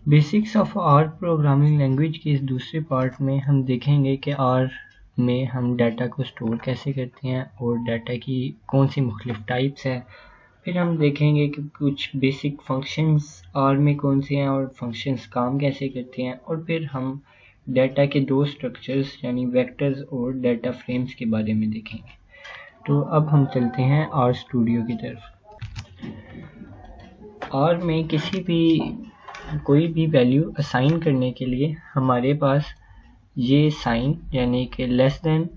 Basics of R programming language के इस दूसरे पार्ट में हम देखेंगे कि आर में हम डाटा को स्टोर कैसे करते हैं और डाटा की कौन सी मुख्तलिफ टाइप्स हैं। फिर हम देखेंगे कि कुछ बेसिक फंक्शंस आर में कौन से हैं और फंक्शंस काम कैसे करते हैं, और फिर हम डाटा के दो स्ट्रक्चर्स यानी वेक्टर्स और डाटा फ्रेम्स के बारे में देखेंगे। तो अब हम चलते हैं आर स्टूडियो की तरफ। आर में कोई भी वैल्यू असाइन करने के लिए हमारे पास ये साइन यानी कि लेस देन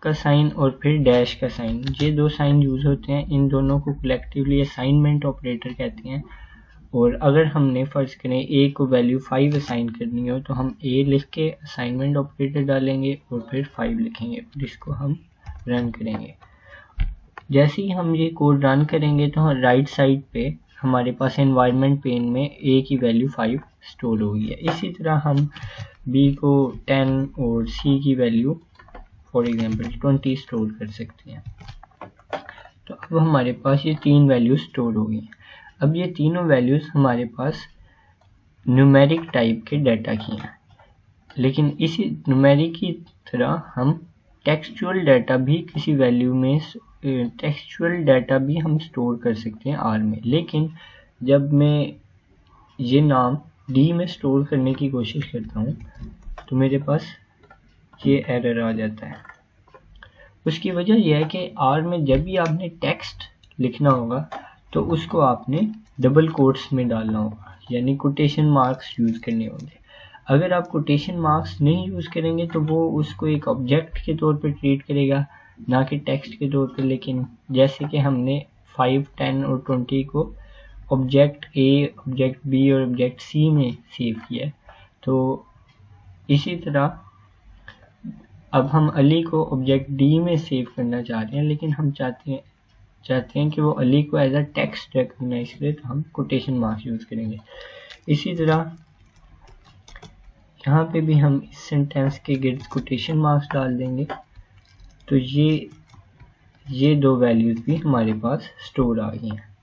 का साइन और फिर डैश का साइन, ये दो साइन यूज होते हैं। इन दोनों को कलेक्टिवली असाइनमेंट ऑपरेटर कहते हैं। और अगर हमने फर्ज करें ए को वैल्यू 5 असाइन करनी हो तो हम ए लिख के असाइनमेंट ऑपरेटर डालेंगे और फिर 5 लिखेंगे, जिसको हम रन करेंगे। जैसे ही हम ये कोड रन करेंगे तो राइट साइड पे हमारे पास एनवायरनमेंट पेन में ए की वैल्यू 5 स्टोर हो गई है। इसी तरह हम बी को 10 और सी की वैल्यू फॉर एग्जांपल 20 स्टोर कर सकते हैं। तो अब हमारे पास ये तीन वैल्यूज स्टोर हो गई हैं। अब ये तीनों वैल्यूज हमारे पास न्यूमेरिक टाइप के डाटा की हैं, लेकिन इसी न्यूमेरिक की तरह हम टेक्सचुअल डाटा भी किसी वैल्यू में टेक्सचुअल डाटा भी हम स्टोर कर सकते हैं आर में। लेकिन जब मैं ये नाम डी में स्टोर करने की कोशिश करता हूँ तो मेरे पास ये एरर आ जाता है। उसकी वजह यह है कि आर में जब भी आपने टेक्स्ट लिखना होगा तो उसको आपने डबल कोट्स में डालना होगा, यानी कोटेशन मार्क्स यूज करने होंगे। अगर आप कोटेशन मार्क्स नहीं यूज करेंगे तो वो उसको एक ऑब्जेक्ट के तौर पर ट्रीट करेगा, ना कि टेक्स्ट के तौर पर। लेकिन जैसे कि हमने 5, 10 और 20 को ऑब्जेक्ट ए, ऑब्जेक्ट बी और ऑब्जेक्ट सी में सेव किया है, तो इसी तरह अब हम अली को ऑब्जेक्ट डी में सेव करना चाह रहे हैं, लेकिन हम चाहते हैं कि वो अली को एज अ टेक्स्ट रिकॉग्नाइज करे, तो हम कोटेशन मार्क्स यूज करेंगे। इसी तरह यहाँ पे भी हम इस सेंटेंस के गिर्द कोटेशन मार्क्स डाल देंगे, तो ये दो वैल्यूज भी हमारे पास स्टोर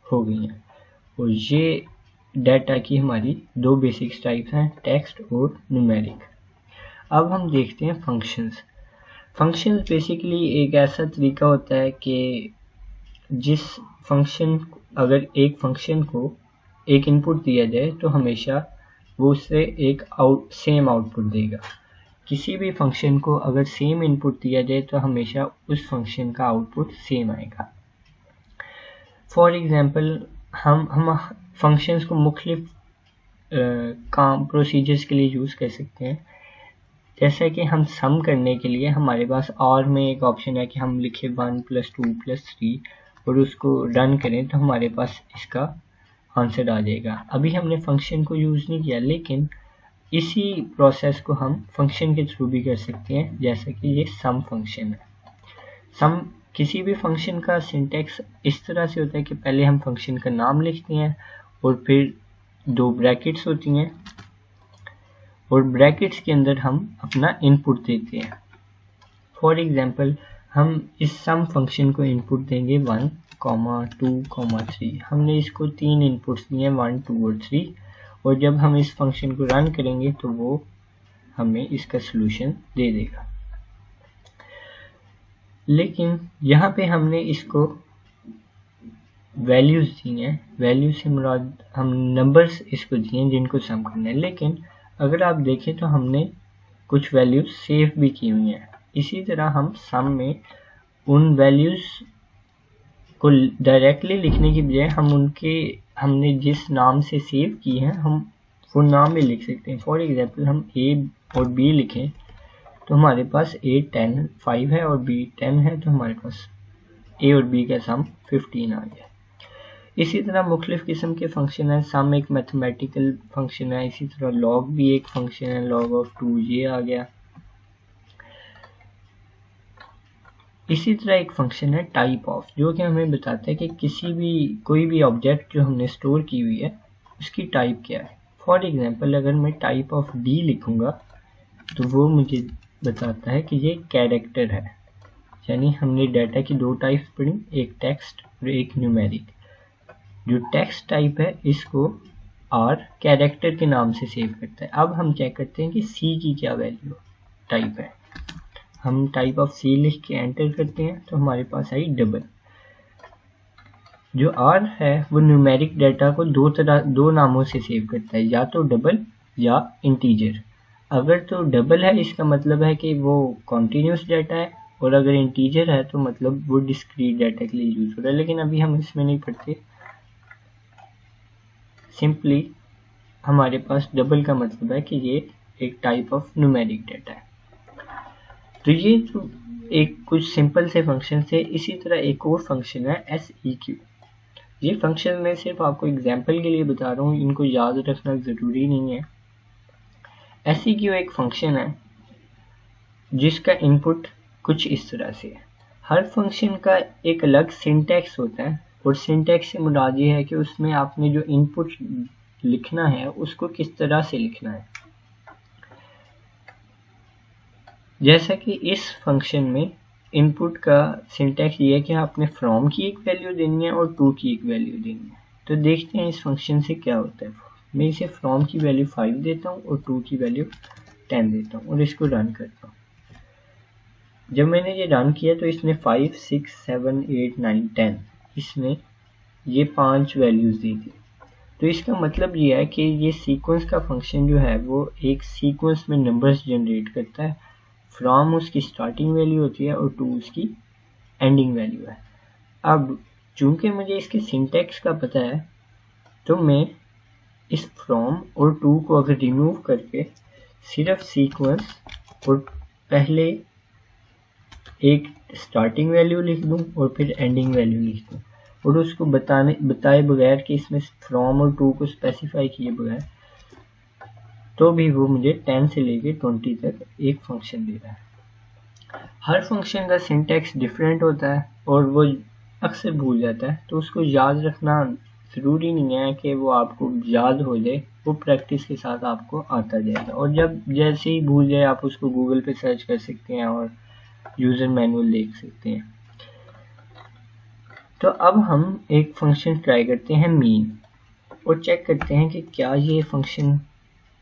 हो गई हैं। और ये डाटा की हमारी दो बेसिक टाइप्स हैं, टेक्स्ट और न्यूमेरिक। अब हम देखते हैं फंक्शंस। फंक्शंस बेसिकली एक ऐसा तरीका होता है कि अगर एक फंक्शन को एक इनपुट दिया जाए तो हमेशा वो उससे एक सेम आउटपुट देगा। किसी भी फंक्शन को अगर सेम इनपुट दिया जाए तो हमेशा उस फंक्शन का आउटपुट सेम आएगा। फॉर एग्जांपल हम फंक्शंस को मुख्तलिफ काम प्रोसीजर्स के लिए यूज़ कर सकते हैं। जैसा कि हम सम करने के लिए हमारे पास आर में एक ऑप्शन है कि हम लिखे 1 + 2 + 3 और उसको रन करें तो हमारे पास इसका आंसर आ जाएगा। अभी हमने फंक्शन को यूज़ नहीं किया, लेकिन इसी प्रोसेस को हम फंक्शन के थ्रू भी कर सकते हैं, जैसा कि ये सम फंक्शन है। सम किसी भी फंक्शन का सिंटैक्स इस तरह से होता है कि पहले हम फंक्शन का नाम लिखते हैं और फिर दो ब्रैकेट्स होती हैं और ब्रैकेट्स के अंदर हम अपना इनपुट देते हैं। फॉर एग्जांपल हम इस सम फंक्शन को इनपुट देंगे 1, 2, 3। हमने इसको तीन इनपुट्स दिए हैं 1, 2 और 3, और जब हम इस फंक्शन को रन करेंगे तो वो हमें इसका सलूशन दे देगा। लेकिन यहाँ पे हमने इसको वैल्यूज दी हैं, वैल्यू से मुराद हम नंबर्स इसको दिए हैं जिनको सम करना है। लेकिन अगर आप देखें तो हमने कुछ वैल्यूज सेव भी की हुई हैं। इसी तरह हम सम में उन वैल्यूज को डायरेक्टली लिखने की बजाय हमने जिस नाम से सेव की हैं हम वो नाम भी लिख सकते हैं। फॉर एग्जांपल हम ए और बी लिखें तो हमारे पास ए 5 है और बी 10 है, तो हमारे पास ए और बी का सम 15 आ गया। इसी तरह मुख्तलिफ किस्म के फंक्शन है। सम एक मैथमेटिकल फंक्शन है, इसी तरह लॉग भी एक फंक्शन है, log of 2 ये आ गया। इसी तरह एक फंक्शन है टाइप ऑफ, जो कि हमें बताता है कि कोई भी ऑब्जेक्ट जो हमने स्टोर की हुई है उसकी टाइप क्या है। फॉर एग्जांपल अगर मैं टाइप ऑफ डी लिखूंगा तो वो मुझे बताता है कि ये कैरेक्टर है, यानी हमने डाटा की दो टाइप्स पढ़ी, एक टेक्स्ट और एक न्यूमेरिक। जो टेक्स्ट टाइप है इसको आर कैरेक्टर के नाम से सेव करता है। अब हम चेक करते हैं कि सी की क्या वैल्यू टाइप है। हम टाइप ऑफ सी लिख के एंटर करते हैं तो हमारे पास आई डबल। जो आर है वो न्यूमेरिक डाटा को दो नामों से सेव करता है, या तो डबल या इंटीजर। अगर तो डबल है इसका मतलब है कि वो कॉन्टिन्यूस डाटा है, और अगर इंटीजर है तो मतलब वो डिस्क्रीट डाटा के लिए यूज हो रहा है। लेकिन अभी हम इसमें नहीं पढ़ते, सिंपली हमारे पास डबल का मतलब है कि ये एक टाइप ऑफ न्यूमेरिक डाटा है। तो ये तो एक कुछ सिंपल से फंक्शन से। इसी तरह एक और फंक्शन है SEQ। ये फंक्शन मैं सिर्फ आपको एग्जांपल के लिए बता रहा हूँ, इनको याद रखना ज़रूरी नहीं है। SEQ एक फंक्शन है जिसका इनपुट कुछ इस तरह से है। हर फंक्शन का एक अलग सिंटैक्स होता है, और सिंटैक्स से मुराद ये है कि उसमें आपने जो इनपुट लिखना है उसको किस तरह से लिखना है। जैसा कि इस फंक्शन में इनपुट का सिंटैक्स ये है कि आपने फ्रॉम की एक वैल्यू देनी है और टू की एक वैल्यू देनी है। तो देखते हैं इस फंक्शन से क्या होता है। मैं इसे फ्रॉम की वैल्यू 5 देता हूँ और टू की वैल्यू 10 देता हूँ और इसको रन करता हूँ। जब मैंने ये रन किया तो इसने 5, 6, 7, 8, 9, 10 इसने ये 5 वैल्यूज दी थी। तो इसका मतलब ये है कि ये सीक्वेंस का फंक्शन जो है वो एक सीक्वेंस में नंबर्स जनरेट करता है। फ्रॉम उसकी स्टार्टिंग वैल्यू होती है और टू उसकी एंडिंग वैल्यू है। अब चूंकि मुझे इसके सिंटैक्स का पता है तो मैं इस फ्रॉम और टू को अगर रिमूव करके सिर्फ सीक्वेंस और पहले एक स्टार्टिंग वैल्यू लिख दूं और फिर एंडिंग वैल्यू लिख दूं, और उसको बताए बगैर कि इसमें फ्रॉम और टू को स्पेसिफाई किए बगैर, तो भी वो मुझे 10 से लेके 20 तक एक फंक्शन दे रहा है। हर फंक्शन का सिंटैक्स डिफरेंट होता है और वो अक्सर भूल जाता है, तो उसको याद रखना ज़रूरी नहीं है कि वो आपको याद हो जाए, वो प्रैक्टिस के साथ आपको आता जाएगा। और जब जैसे ही भूल जाए आप उसको गूगल पे सर्च कर सकते हैं और यूज़र मैनुअल देख सकते हैं। तो अब हम एक फंक्शन ट्राई करते हैं मीन, और चेक करते हैं कि क्या ये फंक्शन,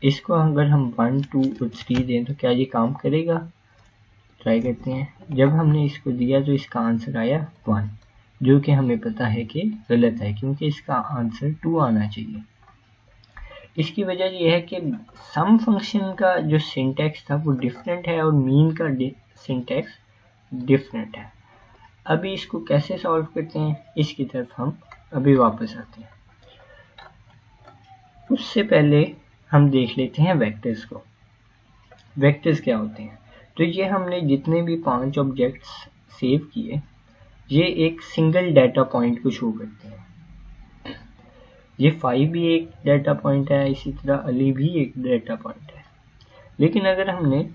इसको अगर हम 1, 2 और 3 दें तो क्या ये काम करेगा। ट्राई करते हैं। जब हमने इसको दिया तो इसका आंसर आया 1, जो कि हमें पता है कि गलत है क्योंकि इसका आंसर 2 आना चाहिए। इसकी वजह यह है कि सम फंक्शन का जो सिंटैक्स था वो डिफरेंट है और मीन का सिंटैक्स डिफरेंट है। अभी इसको कैसे सॉल्व करते हैं इसकी तरफ हम अभी वापस आते हैं। उससे पहले हम देख लेते हैं वेक्टर्स को। वेक्टर्स क्या होते हैं? तो ये हमने जितने भी 5 ऑब्जेक्ट्स सेव किए, ये एक सिंगल डाटा पॉइंट को शो करते हैं। ये 5 भी एक डाटा पॉइंट है, इसी तरह अली भी एक डाटा पॉइंट है। लेकिन अगर हमने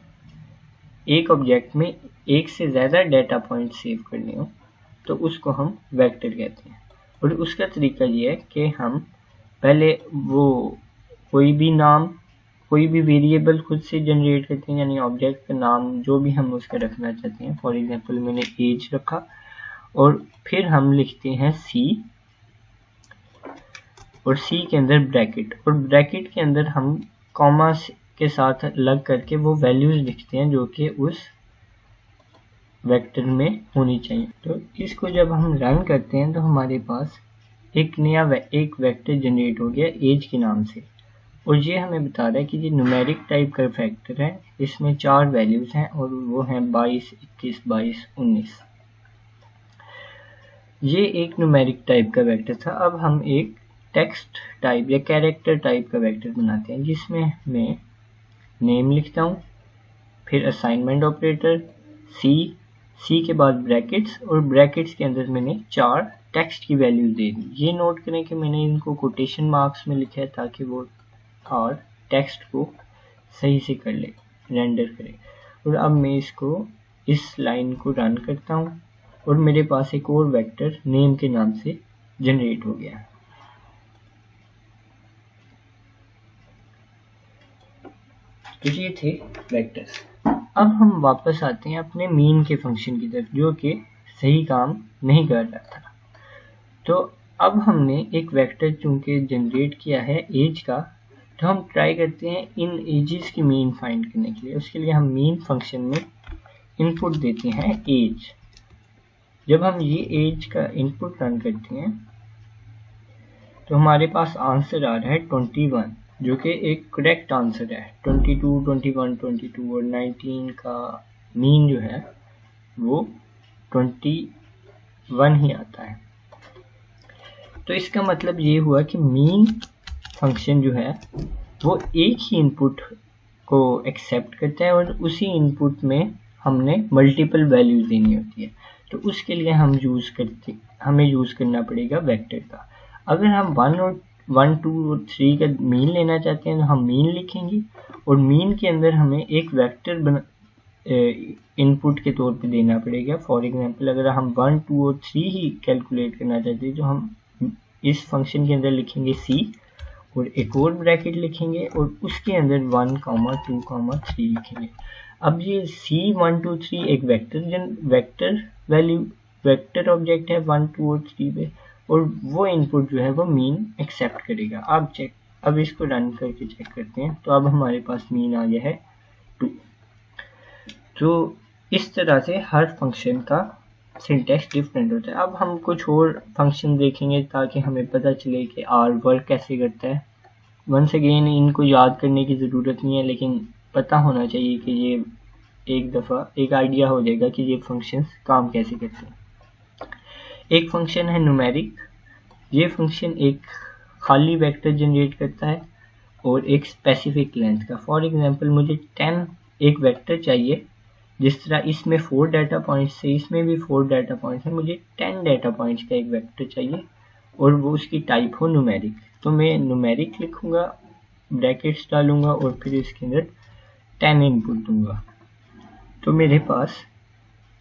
एक ऑब्जेक्ट में एक से ज़्यादा डाटा पॉइंट सेव करने हो तो उसको हम वेक्टर कहते हैं। और उसका तरीका ये है कि हम पहले वो कोई भी वेरिएबल खुद से जनरेट करते हैं, यानी ऑब्जेक्ट का नाम जो भी हम उसका रखना चाहते हैं। फॉर एग्जांपल मैंने एज रखा, और फिर हम लिखते हैं सी, और सी के अंदर ब्रैकेट, और ब्रैकेट के अंदर हम कॉमा के साथ अलग करके वो वैल्यूज लिखते हैं जो कि उस वेक्टर में होनी चाहिए। तो इसको जब हम रन करते हैं तो हमारे पास एक नया एक वेक्टर जनरेट हो गया एज के नाम से, और ये हमें बता रहा है कि ये न्यूमेरिक टाइप का वेक्टर है। इसमें 4 वैल्यूज हैं और वो हैं 22, 21, 22, 19। ये एक न्यूमेरिक टाइप का वेक्टर था। अब हम एक टेक्स्ट टाइप या कैरेक्टर टाइप का वेक्टर बनाते हैं जिसमें मैं नेम लिखता हूँ, फिर असाइनमेंट ऑपरेटर, सी के बाद ब्रैकेट्स, और ब्रैकेट्स के अंदर मैंने 4 टेक्स्ट की वैल्यूज दे दी। ये नोट करें कि मैंने इनको कोटेशन मार्क्स में लिखा है ताकि वो और टेक्स्ट को सही से कर ले, रेंडर करे। और अब मैं इसको इस लाइन को रन करता हूँ और मेरे पास एक और वेक्टर नेम के नाम से जनरेट हो गया। तो ये थे वेक्टर्स। अब हम वापस आते हैं अपने मीन के फंक्शन की तरफ जो कि सही काम नहीं कर रहा था। तो अब हमने एक वेक्टर चूंकि जनरेट किया है एज का, तो हम ट्राई करते हैं इन एजेस की मीन फाइंड करने के लिए। उसके लिए हम मीन फंक्शन में इनपुट देते हैं एज। जब हम ये एज का इनपुट रन करते हैं तो हमारे पास आंसर आ रहा है 21, जो कि एक करेक्ट आंसर है। 22, 21, 22 और 19 का मीन जो है वो 21 ही आता है। तो इसका मतलब ये हुआ कि मीन फंक्शन जो है वो एक ही इनपुट को एक्सेप्ट करता है और उसी इनपुट में हमने मल्टीपल वैल्यूज देनी होती है। तो उसके लिए हमें यूज करना पड़ेगा वेक्टर का। अगर हम 1, 2 और 3 का मीन लेना चाहते हैं तो हम मीन लिखेंगे और मीन के अंदर हमें एक वेक्टर इनपुट के तौर पे देना पड़ेगा। फॉर एग्जांपल अगर हम 1, 2 और 3 ही कैलकुलेट करना चाहते हैं तो हम इस फंक्शन के अंदर लिखेंगे c और एक और ब्रैकेट लिखेंगे और उसके अंदर 1, 2, 3 लिखेंगे। अब ये c1, 2, 3 एक वेक्टर ऑब्जेक्ट है 1, 2 और 3 पे, और वो इनपुट जो है वो मीन एक्सेप्ट करेगा। अब इसको रन करके चेक करते हैं। तो अब हमारे पास मीन आ गया है 2। तो इस तरह से हर फंक्शन का सिंटैक्स डिफरेंट होता है। अब हम कुछ और फंक्शन देखेंगे ताकि हमें पता चले कि आर वर्क कैसे करता है। वंस अगेन इनको याद करने की ज़रूरत नहीं है, लेकिन पता होना चाहिए कि ये एक दफ़ा एक आइडिया हो जाएगा कि ये फंक्शंस काम कैसे करते हैं। एक फंक्शन है न्यूमेरिक। ये फंक्शन एक खाली वेक्टर जनरेट करता है और एक स्पेसिफिक लेंथ का। फॉर एग्जांपल मुझे 10 एक वेक्टर चाहिए, जिस तरह इसमें 4 डाटा पॉइंट्स है, इसमें भी 4 डाटा पॉइंट्स है। मुझे 10 डाटा पॉइंट्स का एक वेक्टर चाहिए और वो उसकी टाइप हो न्यूमेरिक। तो मैं न्यूमेरिक लिखूंगा, ब्रैकेट्स डालूंगा और फिर इसके अंदर 10 इनपुट दूंगा। तो मेरे पास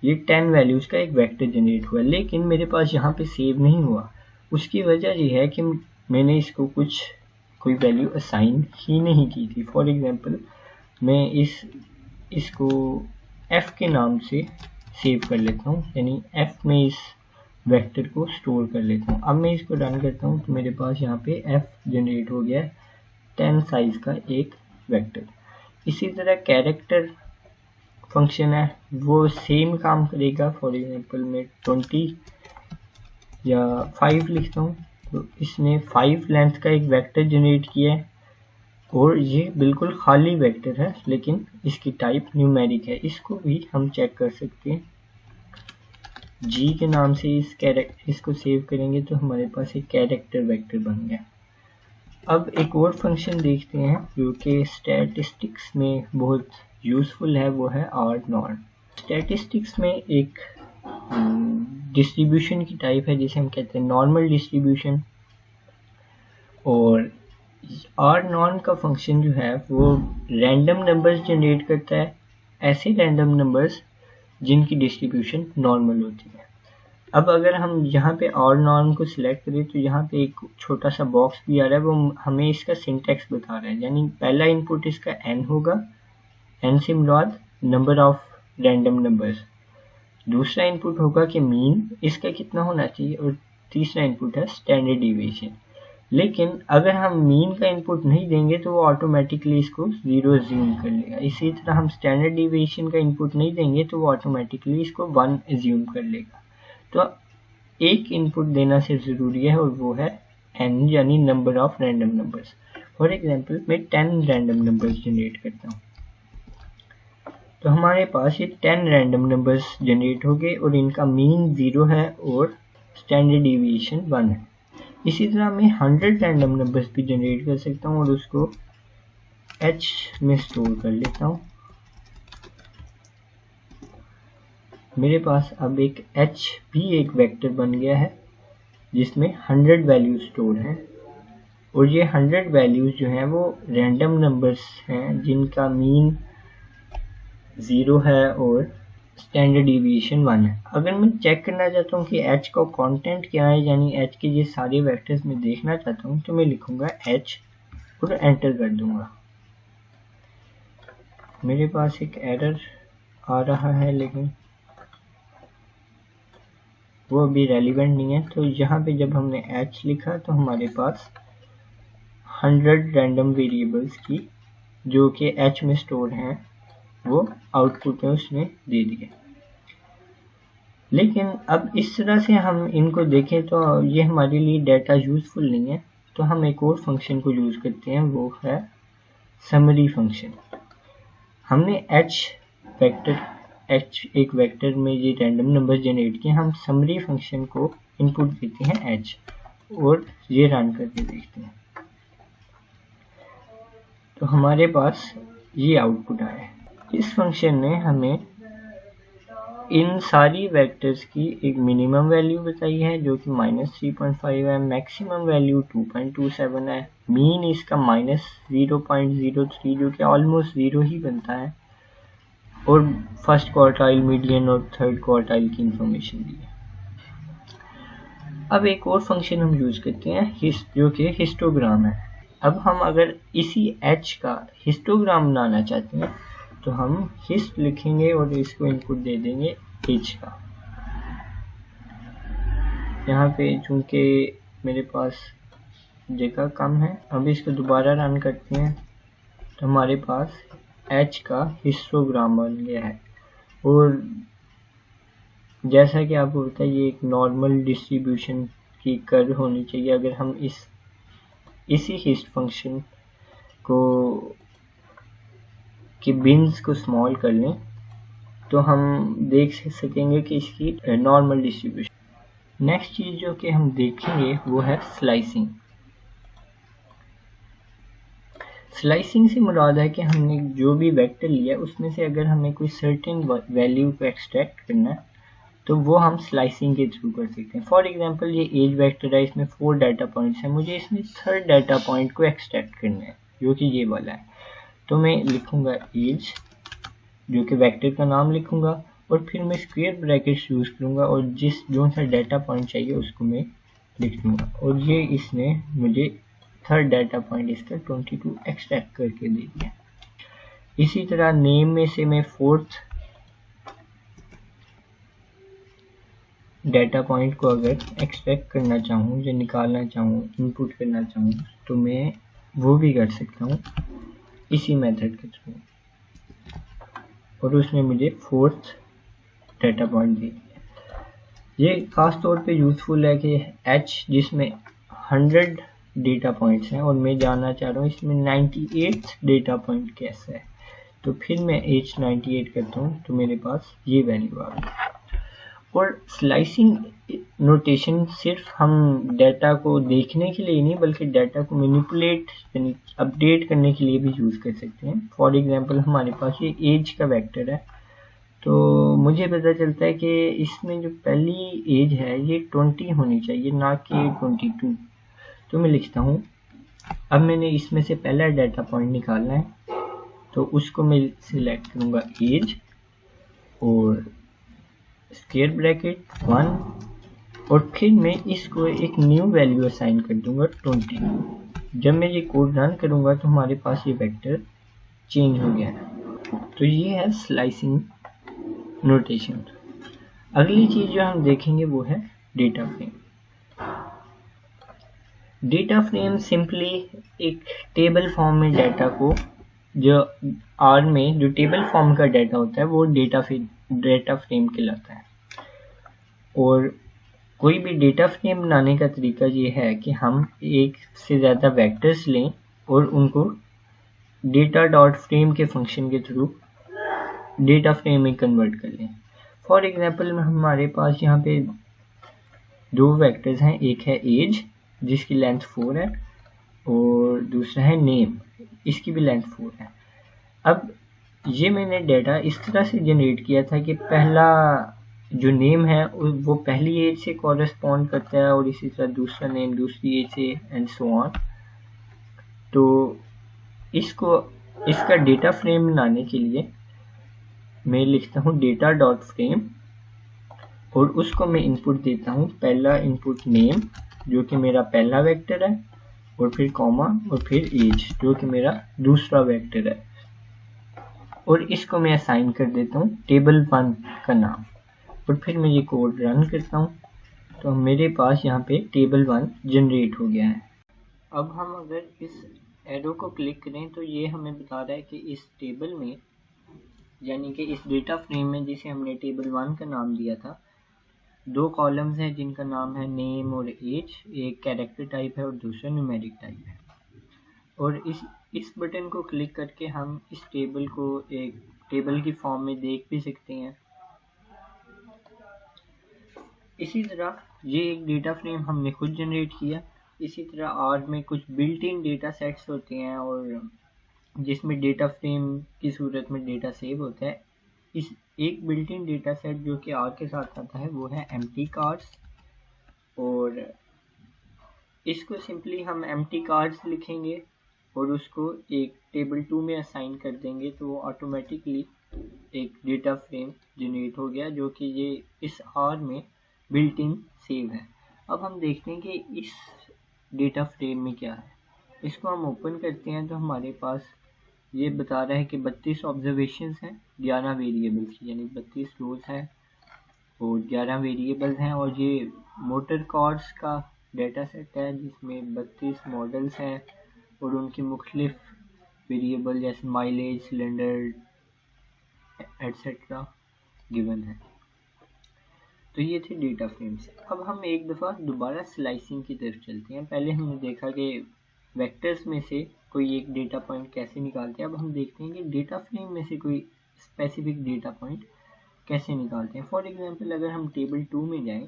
ये 10 वैल्यूज का एक वेक्टर जनरेट हुआ, लेकिन मेरे पास यहाँ पे सेव नहीं हुआ। उसकी वजह ये है कि मैंने इसको कोई वैल्यू असाइन ही नहीं की थी। फॉर एग्जांपल मैं इसको f के नाम से सेव कर लेता हूँ, यानी f में इस वेक्टर को स्टोर कर लेता हूँ। अब मैं इसको रन करता हूँ तो मेरे पास यहाँ पे f जनरेट हो गया है 10 साइज का एक वेक्टर। इसी तरह कैरेक्टर फंक्शन है, वो सेम काम करेगा। फॉर एग्जांपल मैं 20 या 5 लिखता हूँ तो इसने 5 लेंथ का एक वेक्टर जनरेट किया है और ये बिल्कुल खाली वेक्टर है, लेकिन इसकी टाइप न्यूमेरिक है। इसको भी हम चेक कर सकते हैं। g के नाम से इसको सेव करेंगे तो हमारे पास एक कैरेक्टर वेक्टर बन गया। अब एक और फंक्शन देखते हैं जो कि स्टैटिस्टिक्स में बहुत यूजफुल है, वो है r-norm। स्टैटिस्टिक्स में एक डिस्ट्रीब्यूशन की टाइप है जिसे हम कहते हैं नॉर्मल डिस्ट्रीब्यूशन, और r-norm का फंक्शन जो है वो रैंडम नंबर्स जनरेट करता है, ऐसे रैंडम नंबर्स जिनकी डिस्ट्रीब्यूशन नॉर्मल होती है। अब अगर हम यहाँ पे r-norm को सिलेक्ट करें तो यहाँ पे एक छोटा सा बॉक्स भी आ रहा है, वो हमें इसका सिंटैक्स बता रहा है। यानी पहला इनपुट इसका n होगा, n से मुराद नंबर ऑफ रैंडम नंबर्स। दूसरा इनपुट होगा कि मीन इसका कितना होना चाहिए, और तीसरा इनपुट है स्टैंडर्ड डिविएशन। लेकिन अगर हम मीन का इनपुट नहीं देंगे तो वो ऑटोमेटिकली इसको 0 अज्यूम कर लेगा। इसी तरह हम स्टैंडर्ड डिविएशन का इनपुट नहीं देंगे तो वो ऑटोमेटिकली इसको 1 अज्यूम कर लेगा। तो एक इनपुट देना सिर्फ ज़रूरी है और वो है n, यानी number of random numbers. For example मैं 10 रैंडम नंबर्स जनरेट करता हूँ तो हमारे पास ये 10 रैंडम नंबर्स जनरेट हो गए और इनका मीन 0 है और स्टैंडर्ड डिविएशन 1 है। इसी तरह मैं 100 रैंडम नंबर्स भी जनरेट कर सकता हूँ और उसको h में स्टोर कर लेता हूँ। मेरे पास अब एक h भी एक वेक्टर बन गया है जिसमें 100 वैल्यूज स्टोर हैं, और ये 100 वैल्यूज जो हैं वो रैंडम नंबर्स हैं जिनका मीन 0 है और स्टैंडर्ड डिविएशन 1 है। अगर मैं चेक करना चाहता हूँ कि h का कंटेंट क्या है, यानी h के ये सारे वेक्टर्स मैं देखना चाहता हूँ, तो मैं लिखूंगा h और एंटर कर दूंगा। मेरे पास एक एरर आ रहा है, लेकिन वो अभी रेलिवेंट नहीं है। तो यहाँ पे जब हमने h लिखा तो हमारे पास 100 रैंडम वेरिएबल्स की जो कि h में स्टोर हैं वो आउटपुट में उसने दे दिए। लेकिन अब इस तरह से हम इनको देखें तो ये हमारे लिए डाटा यूजफुल नहीं है, तो हम एक और फंक्शन को यूज करते हैं, वो है समरी फंक्शन। हमने h एक वेक्टर में ये रैंडम नंबर जनरेट किए, हम समरी फंक्शन को इनपुट देते हैं h और ये रन करके देखते हैं तो हमारे पास ये आउटपुट आया है। इस फंक्शन ने हमें इन सारी वेक्टर्स की एक मिनिमम वैल्यू बताई है जो कि -3.5 है, मैक्सिमम वैल्यू 2.27 है, मीन इसका -0.03 जो कि ऑलमोस्ट 0 ही बनता है, और फर्स्ट क्वार्टाइल, मीडियन और थर्ड क्वार्टाइल की इंफॉर्मेशन दी है। अब एक और फंक्शन हम यूज करते हैं जो कि हिस्टोग्राम है। अब हम अगर इसी h का हिस्टोग्राम बनाना चाहते हैं तो हम हिस्ट लिखेंगे और इसको इनपुट दे देंगे h का। यहाँ पे चूंकि मेरे पास जगह कम है, अब इसको दोबारा रन करते हैं तो हमारे पास h का हिस्टोग्राम बन गया है। और जैसा कि आपको पता है ये एक नॉर्मल डिस्ट्रीब्यूशन की कर्व होनी चाहिए। अगर हम इसी हिस्ट फंक्शन को कि बिन्स को स्मॉल कर लें तो हम देख सकेंगे कि इसकी नॉर्मल डिस्ट्रीब्यूशन। नेक्स्ट चीज जो कि हम देखेंगे वो है स्लाइसिंग। स्लाइसिंग से मुराद है कि हमने जो भी वेक्टर लिया उसमें से अगर हमें कोई सर्टेन वैल्यू को एक्सट्रैक्ट करना है तो वो हम स्लाइसिंग के थ्रू कर सकते हैं। फॉर एग्जांपल ये एज वेक्टर है, इसमें 4 डाटा पॉइंट्स हैं, मुझे इसमें थर्ड डाटा पॉइंट को एक्सट्रैक्ट करना है जो कि ये वाला है। तो मैं लिखूंगा एज जो कि वेक्टर का नाम लिखूंगा और फिर मैं स्क्वायर ब्रैकेट्स यूज करूंगा और जो सा डाटा पॉइंट चाहिए उसको मैं लिख दूंगा। और ये इसने मुझे थर्ड डाटा पॉइंट इसका 22 एक्सट्रैक्ट करके दे दिया। इसी तरह नेम में से मैं फोर्थ डाटा पॉइंट को अगर एक्सट्रैक्ट करना चाहूँ या निकालना चाहूँ, इनपुट करना चाहूँ तो मैं वो भी कर सकता हूँ इसी मेथड के थ्रू, और उसने मुझे फोर्थ डाटा पॉइंट दे दिया। ये खास तौर पे यूजफुल है कि h जिसमें 100 डेटा पॉइंट्स हैं और मैं जानना चाह रहा हूँ इसमें 98 डेटा पॉइंट कैसा है, तो फिर मैं h 98 करता हूँ तो मेरे पास ये वैल्यू आ गई। और स्लाइसिंग नोटेशन सिर्फ हम डाटा को देखने के लिए नहीं बल्कि डाटा को मैनिपुलेट यानी अपडेट करने के लिए भी यूज कर सकते हैं। फॉर एग्जांपल हमारे पास ये एज का वेक्टर है, तो मुझे पता चलता है कि इसमें जो पहली एज है ये 20 होनी चाहिए ना कि 22। तो मैं लिखता हूँ, अब मैंने इसमें से पहला डाटा पॉइंट निकालना है तो उसको मैं सिलेक्ट करूँगा एज और स्क्वायर ब्रैकेट 1 और फिर मैं इसको एक न्यू वैल्यू असाइन कर दूंगा 20। जब मैं ये कोड रन करूंगा तो हमारे पास ये वेक्टर चेंज हो गया है। तो ये है स्लाइसिंग नोटेशन। अगली चीज जो हम देखेंगे वो है data frame. Data frame simply एक टेबल फॉर्म में डाटा को, जो आर में जो टेबल फॉर्म का डाटा होता है वो डेटा फ्रेम कहलाता है। और कोई भी डेटा फ्रेम बनाने का तरीका ये है कि हम एक से ज़्यादा वेक्टर्स लें और उनको डेटा डॉट फ्रेम के फंक्शन के थ्रू डेटा फ्रेम में कन्वर्ट कर लें। फॉर एग्जांपल हमारे पास यहाँ पे दो वेक्टर्स हैं, एक है एज जिसकी लेंथ 4 है और दूसरा है नेम, इसकी भी लेंथ 4 है। अब ये मैंने डाटा इस तरह से जनरेट किया था कि पहला जो नेम है वो पहली एज से कॉरेस्पॉन्ड करता है और इसी तरह दूसरा नेम दूसरी एज से एंड सो ऑन। तो इसका डेटा फ्रेम बनाने के लिए मैं लिखता हूँ डेटा डॉट फ्रेम और उसको मैं इनपुट देता हूँ, पहला इनपुट नेम जो कि मेरा पहला वेक्टर है और फिर कॉमा और फिर एज जो कि मेरा दूसरा वेक्टर है, और इसको मैं असाइन कर देता हूँ टेबल 1 का नाम। और फिर मैं ये कोड रन करता हूँ तो मेरे पास यहाँ पे टेबल 1 जनरेट हो गया है। अब हम अगर इस एरो को क्लिक करें तो ये हमें बता रहा है कि इस टेबल में, यानी कि इस डेटा फ्रेम में जिसे हमने टेबल 1 का नाम दिया था, 2 कॉलम्स हैं जिनका नाम है नेम और एज, एक कैरेक्टर टाइप है और दूसरा न्यूमेरिक टाइप है। और इस बटन को क्लिक करके हम इस टेबल को एक टेबल की फॉर्म में देख भी सकते हैं। इसी तरह ये एक डेटा फ्रेम हमने खुद जनरेट किया। इसी तरह आर में कुछ बिल्ट इन डेटा सेट्स होते हैं और जिसमें डेटा फ्रेम की सूरत में डेटा सेव होता है। इस एक बिल्ट इन डेटा सेट जो कि आर के साथ आता है वो है एम्प्टी कार्ड्स, और इसको सिंपली हम एम्प्टी कार्ड्स लिखेंगे और उसको एक टेबल 2 में असाइन कर देंगे तो वो ऑटोमेटिकली एक डेटा फ्रेम जनरेट हो गया जो कि ये इस आर में बिल्ट इन सेव है। अब हम देखते हैं कि इस डेटा फ्रेम में क्या है। इसको हम ओपन करते हैं तो हमारे पास ये बता रहा है कि 32 ऑब्जर्वेशंस हैं 11 वेरिएबल्स की, यानी 32 रोज हैं और 11 वेरिएबल्स हैं। और ये मोटर कार्स का डेटा सेट है जिसमें 32 मॉडल्स हैं और उनकी मुख्तलिफ वेरिएबल जैसे माइलेज, सिलेंडर एटसेट्रा गिवन है। तो ये थे डेटा फ्रेम्स। अब हम एक दफ़ा दोबारा स्लाइसिंग की तरफ चलते हैं। पहले हमने देखा कि वेक्टर्स में से कोई एक डेटा पॉइंट कैसे निकालते हैं। अब हम देखते हैं कि डेटा फ्रेम में से कोई स्पेसिफिक डेटा पॉइंट कैसे निकालते हैं। फॉर एग्जांपल अगर हम टेबल 2 में जाएं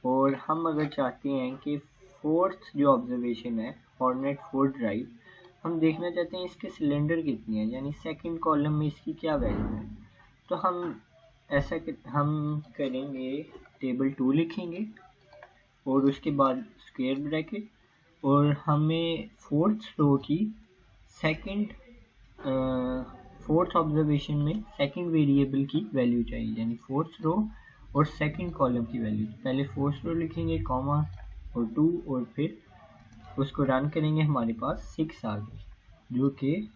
और हम अगर चाहते हैं कि फोर्थ जो ऑब्जर्वेशन है हॉर्नेट 4 ड्राइव, हम देखना चाहते हैं इसके सिलेंडर कितनी है, यानी सेकंड कॉलम में इसकी क्या वैल्यू है। तो हम हम करेंगे टेबल 2 लिखेंगे और उसके बाद स्क्वायर ब्रैकेट, और हमें फोर्थ रो की सेकंड फोर्थ ऑब्जर्वेशन में सेकंड वेरिएबल की वैल्यू चाहिए, यानी फोर्थ रो और सेकंड कॉलम की वैल्यू। पहले फोर्थ रो लिखेंगे कॉमा और 2 और फिर उसको रन करेंगे, हमारे पास 6 आ गई जो कि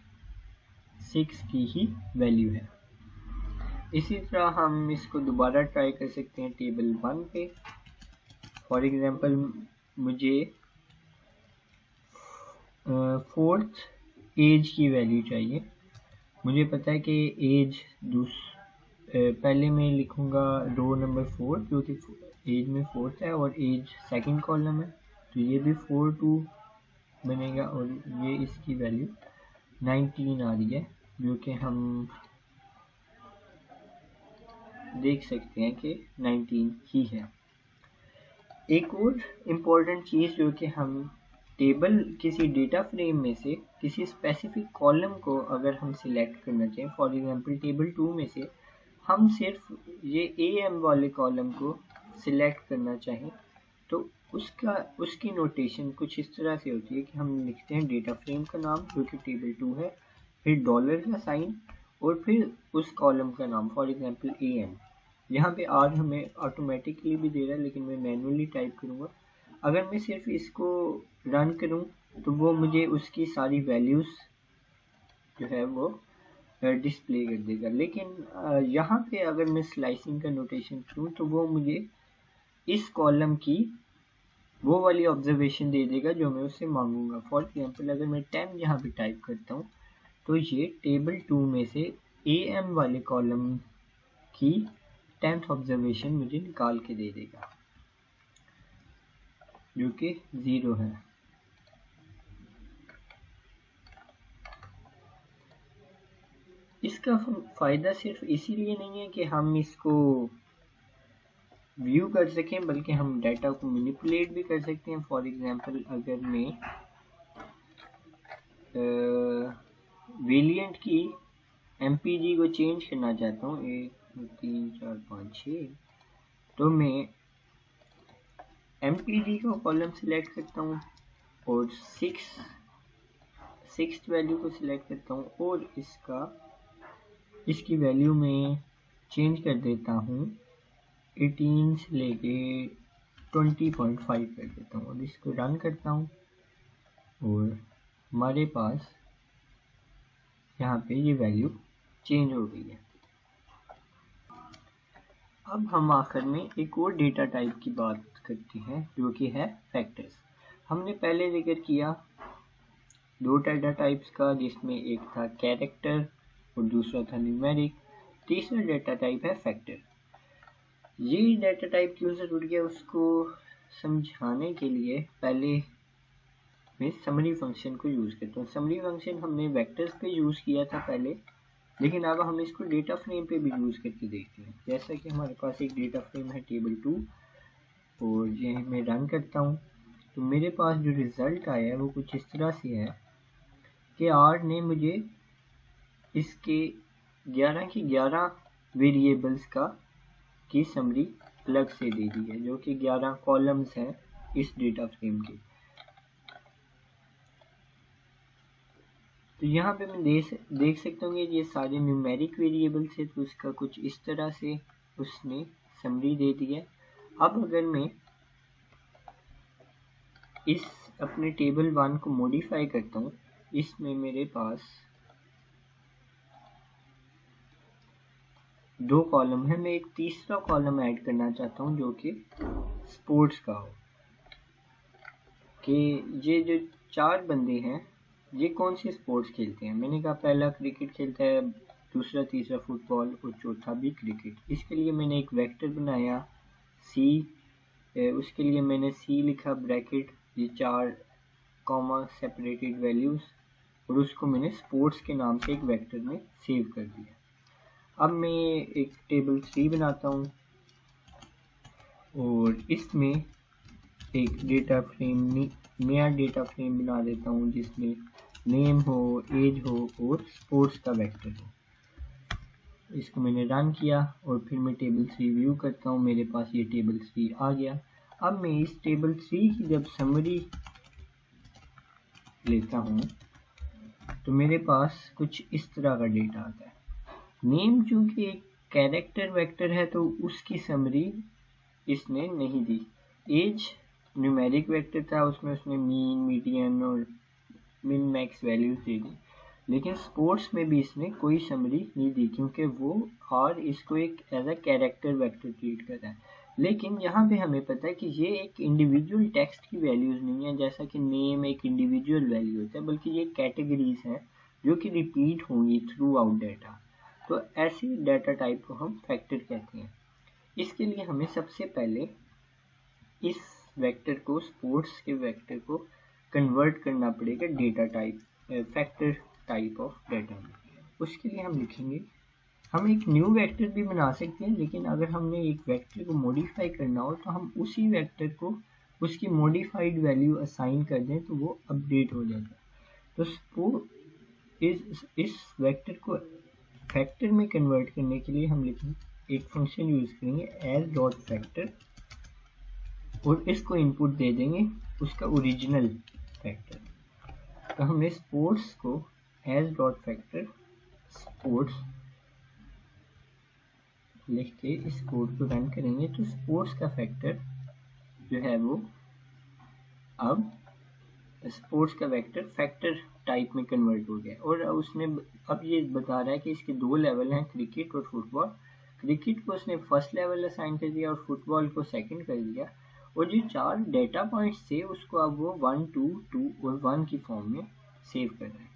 6 की ही वैल्यू है। इसी तरह हम इसको दोबारा ट्राई कर सकते हैं टेबल 1 पे। फॉर एग्जांपल मुझे फोर्थ एज की वैल्यू चाहिए। मुझे पता है कि एज पहले मैं लिखूंगा रो नंबर 4 जो कि एज में फोर्थ है और एज सेकंड कॉलम है, तो ये भी 4 बनेगा और ये इसकी वैल्यू 19 आ रही है जो कि हम देख सकते हैं कि 19 ही है। एक और इम्पोर्टेंट चीज़ जो कि हम टेबल किसी डेटा फ्रेम में से किसी स्पेसिफिक कॉलम को अगर हम सिलेक्ट करना चाहें, फॉर एग्जांपल टेबल 2 में से हम सिर्फ ये AM वाले कॉलम को सिलेक्ट करना चाहें तो उसकी नोटेशन कुछ इस तरह से होती है कि हम लिखते हैं डेटा फ्रेम का नाम जो कि टेबल 2 है, फिर डॉलर का साइन और फिर उस कॉलम का नाम, फॉर एग्जांपल AM। यहाँ पे आर हमें ऑटोमेटिकली भी दे रहा है लेकिन मैं मैनुअली टाइप करूँगा। अगर मैं सिर्फ इसको रन करूँ तो वो मुझे उसकी सारी वैल्यूज़ जो है वो डिस्प्ले कर देगा। लेकिन यहाँ पे अगर मैं स्लाइसिंग का नोटेशन करूँ तो वो मुझे इस कॉलम की वो वाली ऑब्जर्वेशन दे देगा जो मैं उससे मांगूंगा। फॉर एग्जांपल अगर मैं 10 यहाँ पे टाइप करता हूँ तो ये टेबल 2 में से AM वाले कॉलम की 10th ऑब्जर्वेशन मुझे निकाल के दे देगा जो कि 0 है। इसका फ़ायदा सिर्फ इसीलिए नहीं है कि हम इसको व्यू कर सकें बल्कि हम डाटा को मैनिपुलेट भी कर सकते हैं। फॉर एग्जांपल अगर मैं वेरिएंट की MPG को चेंज करना चाहता हूँ 1 2 3 4 5 6, तो मैं MPG को कॉलम सिलेक्ट करता हूँ और 6th वैल्यू को सिलेक्ट करता हूँ और इसकी वैल्यू में चेंज कर देता हूँ 18 से लेके 20.5 कर देता हूँ और इसको रन करता हूँ और हमारे पास यहाँ पे ये वैल्यू चेंज हो गई है। अब हम आखिर में एक और डेटा टाइप की बात करती हैं जो कि है फैक्टर्स। हमने पहले जिक्र किया दो डाटा टाइप्स का, जिसमें एक था कैरेक्टर और दूसरा था न्यूमेरिक। तीसरा डाटा टाइप है फैक्टर। ये डाटा टाइप क्यों जरूरी है उसको समझाने के लिए पहले मैं समरी फंक्शन को यूज़ करता हूँ। समरी फंक्शन हमने वेक्टर्स पे यूज़ किया था पहले, लेकिन अब हम इसको डेटा फ्रेम पे भी यूज़ करके देखते हैं। जैसा कि हमारे पास एक डेटा फ्रेम है टेबल 2 और ये मैं रन करता हूँ तो मेरे पास जो रिज़ल्ट आया है वो कुछ इस तरह से है कि आर ने मुझे इसके 11 की 11 वेरिएबल्स की समरी अलग से दे दी है, जो कि 11 कॉलम्स हैं इस डेटा फ्रेम के। तो यहाँ पे मैं देख सकता हूँ कि ये सारे न्यूमेरिक वेरिएबल्स है, तो उसका कुछ इस तरह से उसने समरी दे दी है। अब अगर मैं इस अपने टेबल 1 को मॉडिफाई करता हूँ, इसमें मेरे पास 2 कॉलम है, मैं एक तीसरा कॉलम ऐड करना चाहता हूँ जो कि स्पोर्ट्स का हो, कि ये जो 4 बंदे हैं ये कौन से स्पोर्ट्स खेलते हैं। मैंने कहा पहला क्रिकेट खेलता है, दूसरा तीसरा फुटबॉल और चौथा भी क्रिकेट। इसके लिए मैंने एक वेक्टर बनाया सी, उसके लिए मैंने सी लिखा ब्रैकेट, ये 4 कॉमा सेपरेटेड वैल्यूज, और उसको मैंने स्पोर्ट्स के नाम से एक वेक्टर में सेव कर दिया। अब मैं एक टेबल 3 बनाता हूँ और इसमें एक डेटा फ्रेम नया डेटा फ्रेम बना देता हूँ जिसमें नेम हो, एज हो और स्पोर्ट्स का वेक्टर हो। इसको मैंने रन किया और फिर मैं टेबल 3 व्यू करता हूँ, मेरे पास ये टेबल 3 आ गया। अब मैं इस टेबल 3 की जब समरी लेता हूँ तो मेरे पास कुछ इस तरह का डेटा आता है। नेम चूंकि एक कैरेक्टर वेक्टर है तो उसकी समरी इसने नहीं दी। एज न्यूमेरिक वेक्टर था, उसमें उसने मीन, मीडियन और मिन मैक्स वैल्यूज दे दी, लेकिन स्पोर्ट्स में भी इसने कोई समरी नहीं दी क्योंकि वो और इसको एक as a character vector treat कर रहा है। लेकिन यहाँ पे हमें पता है कि ये एक इंडिविजुअल टेक्स्ट की वैल्यूज नहीं है, जैसा कि नेम एक इंडिविजुअल वैल्यू होता है, बल्कि ये कैटेगरीज हैं जो कि रिपीट होंगी थ्रू आउट डाटा। तो ऐसी डाटा टाइप को हम फैक्टर कहते हैं। इसके लिए हमें सबसे पहले इस वेक्टर को, स्पोर्ट्स के वेक्टर को कन्वर्ट करना पड़ेगा data type, factor type of data में। उसके लिए हम लिखेंगे, हम एक न्यू वेक्टर भी बना सकते हैं, लेकिन अगर हमने एक वेक्टर को मॉडिफाई करना हो तो हम उसी वेक्टर को उसकी मॉडिफाइड वैल्यू असाइन कर दें तो वो अपडेट हो जाता है। तो इस वेक्टर को फैक्टर में कन्वर्ट करने के लिए हम लिखेंगे एक फंक्शन यूज करेंगे एज डॉट फैक्टर, और इसको इनपुट दे देंगे उसका ओरिजिनल फैक्टर। तो हमने स्पोर्ट्स को एज डॉट फैक्टर स्पोर्ट्स लिख के इस कोड को रन करेंगे तो स्पोर्ट्स का फैक्टर जो है वो अब स्पोर्ट्स का वेक्टर फैक्टर टाइप में कन्वर्ट हो गया। और उसने अब ये बता रहा है कि इसके 2 लेवल हैं, क्रिकेट और फुटबॉल। क्रिकेट को उसने फर्स्ट लेवल असाइन कर दिया और फुटबॉल को सेकंड कर दिया, और जो 4 डेटा पॉइंट्स थे उसको अब वो 1, 2, 2 और 1 की फॉर्म में सेव कर रहे हैं।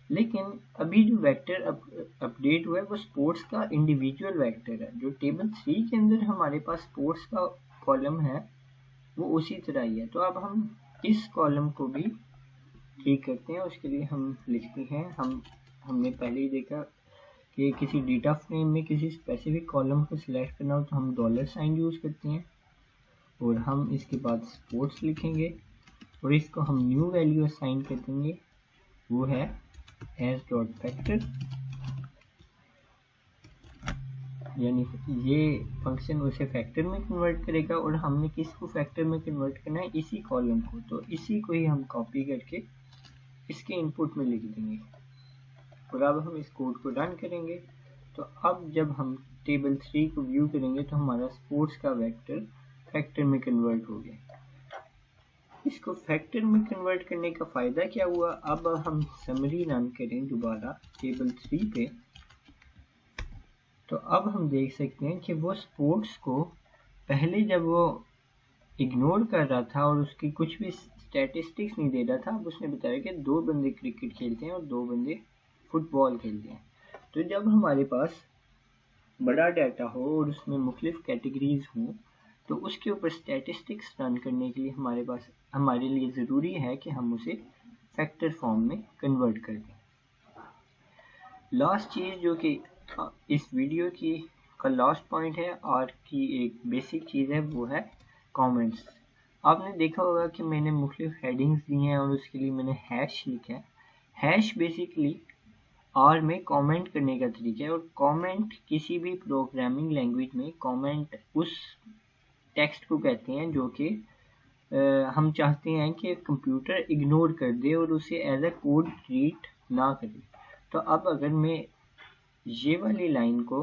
लेकिन अभी जो वेक्टर अपडेट हुआ है वो स्पोर्ट्स का इंडिविजुअल वेक्टर है। जो टेबल 3 के अंदर हमारे पास स्पोर्ट्स का कॉलम है वो उसी तरह ही है। तो अब हम इस कॉलम को भी ठीक करते हैं। उसके लिए हम लिखते हैं, हमने पहले ही देखा कि किसी डेटा फ्रेम में किसी स्पेसिफिक कॉलम को सिलेक्ट करना हो तो हम $साइन यूज़ करते हैं, और हम इसके बाद स्पोर्ट्स लिखेंगे और इसको हम न्यू वैल्यू असाइन कर देंगे, वो है एज डॉट फैक्टर। यानी ये फंक्शन उसे फैक्टर में कन्वर्ट करेगा और हमने किसको फैक्टर में कन्वर्ट करना है, इसी कॉलम को। तो इसी को ही हम कॉपी करके इसके इनपुट में लिख देंगे, और अब हम इस कोड को रन करेंगे। तो अब जब हम टेबल 3 को व्यू करेंगे तो हमारा स्पोर्ट्स का वेक्टर फैक्टर में कन्वर्ट हो गया। इसको फैक्टर में कन्वर्ट करने का फ़ायदा क्या हुआ, अब हम समरी रन करें दोबारा टेबल 3 पे, तो अब हम देख सकते हैं कि वो स्पोर्ट्स को पहले जब वो इग्नोर कर रहा था और उसकी कुछ भी स्टैटिस्टिक्स नहीं दे रहा था। अब उसने बताया कि 2 बंदे क्रिकेट खेलते हैं और 2 बंदे फुटबॉल खेलते हैं। तो जब हमारे पास बड़ा डाटा हो और उसमें मुख्तलिफ कैटेगरीज हों तो उसके ऊपर स्टैटिस्टिक्स रन करने के लिए हमारे लिए ज़रूरी है कि हम उसे फैक्टर फॉर्म में कन्वर्ट कर दें। लास्ट चीज़ जो कि इस वीडियो की का लास्ट पॉइंट है और की एक बेसिक चीज़ है वो है कमेंट्स। आपने देखा होगा कि मैंने मुख्तलिफ हेडिंग्स दी हैं और उसके लिए मैंने हैश लिखा है। हैश बेसिकली आर में कमेंट करने का तरीका है और कमेंट किसी भी प्रोग्रामिंग लैंग्वेज में कमेंट उस टेक्स्ट को कहते हैं जो कि हम चाहते हैं कि कंप्यूटर इग्नोर कर दे और उसे एज अ कोड ट्रीट ना करे। तो अब अगर मैं ये वाली लाइन को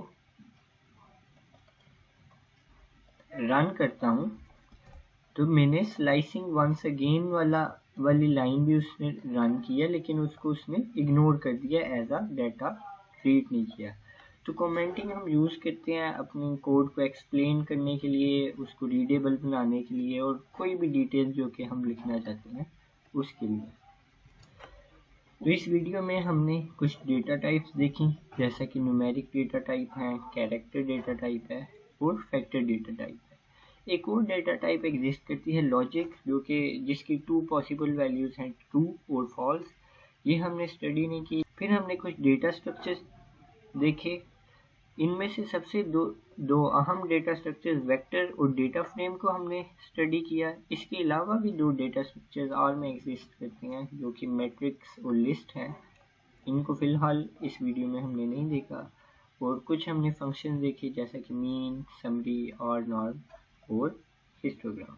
रन करता हूँ तो मैंने स्लाइसिंग वंस अगेन वाली लाइन भी उसने रन किया, लेकिन उसको उसने इग्नोर कर दिया, एज अ डाटा ट्रीट नहीं किया। तो कमेंटिंग हम यूज़ करते हैं अपने कोड को एक्सप्लेन करने के लिए, उसको रीडेबल बनाने के लिए और कोई भी डिटेल जो कि हम लिखना चाहते हैं उसके लिए। तो इस वीडियो में हमने कुछ डेटा टाइप्स देखी, जैसा कि न्यूमेरिक डेटा टाइप है, कैरेक्टर डेटा टाइप है और फैक्टर डेटा टाइप है। एक और डेटा टाइप एग्जिस्ट करती है लॉजिक, जो कि जिसकी 2 पॉसिबल वैल्यूज हैं, ट्रू और फॉल्स। ये हमने स्टडी नहीं की। फिर हमने कुछ डेटा स्ट्रक्चर्स देखे। इनमें से सबसे दो अहम डेटा स्ट्रक्चर्स वेक्टर और डेटा फ्रेम को हमने स्टडी किया। इसके अलावा भी 2 डेटा स्ट्रक्चर्स और में एग्जिस्ट करते हैं जो कि मैट्रिक्स और लिस्ट है। इनको फिलहाल इस वीडियो में हमने नहीं देखा। और कुछ हमने फंक्शन देखे जैसा कि मीन, समरी और नॉर्म और हिस्टोग्राम।